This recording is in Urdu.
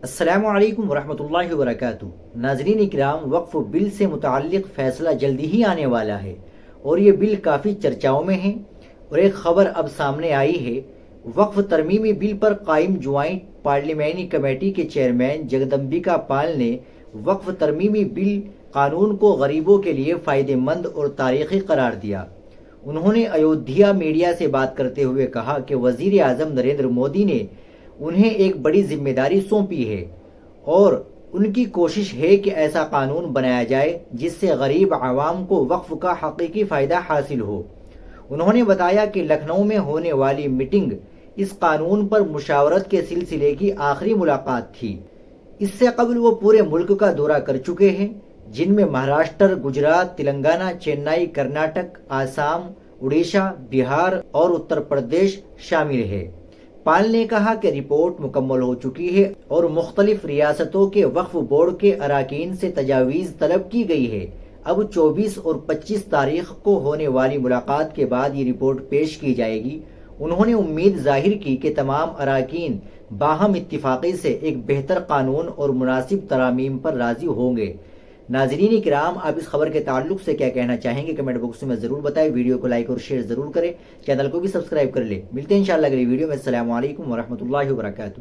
السلام علیکم ورحمۃ اللہ وبرکاتہ۔ ناظرین اکرام، وقف بل سے متعلق فیصلہ جلدی ہی آنے والا ہے اور یہ بل کافی چرچاؤں میں ہے اور ایک خبر اب سامنے آئی ہے۔ وقف ترمیمی بل پر قائم جوائنٹ پارلیمانی کمیٹی کے چیئرمین جگدمبکا پال نے وقف ترمیمی بل قانون کو غریبوں کے لیے فائدہ مند اور تاریخی قرار دیا۔ انہوں نے ایودھیا میڈیا سے بات کرتے ہوئے کہا کہ وزیر اعظم نریندر مودی نے انہیں ایک بڑی ذمہ داری سونپی ہے اور ان کی کوشش ہے کہ ایسا قانون بنایا جائے جس سے غریب عوام کو وقف کا حقیقی فائدہ حاصل ہو۔ انہوں نے بتایا کہ لکھنؤ میں ہونے والی میٹنگ اس قانون پر مشاورت کے سلسلے کی آخری ملاقات تھی۔ اس سے قبل وہ پورے ملک کا دورہ کر چکے ہیں، جن میں مہاراشٹر، گجرات، تلنگانہ، چنئی، کرناٹک، آسام، اڑیسہ، بہار اور اتر پردیش شامل ہے۔ پال نے کہا کہ رپورٹ مکمل ہو چکی ہے اور مختلف ریاستوں کے وقف بورڈ کے اراکین سے تجاویز طلب کی گئی ہے۔ اب 24 اور 25 تاریخ کو ہونے والی ملاقات کے بعد یہ رپورٹ پیش کی جائے گی۔ انہوں نے امید ظاہر کی کہ تمام اراکین باہم اتفاقی سے ایک بہتر قانون اور مناسب ترامیم پر راضی ہوں گے۔ ناظرین کرام، آپ اس خبر کے تعلق سے کیا کہنا چاہیں گے کمنٹ باکس میں ضرور بتائیں۔ ویڈیو کو لائک اور شیئر ضرور کریں، چینل کو بھی سبسکرائب کر لیں۔ ملتے ہیں انشاءاللہ اگلی ویڈیو میں۔ السلام علیکم ورحمۃ اللہ وبرکاتہ۔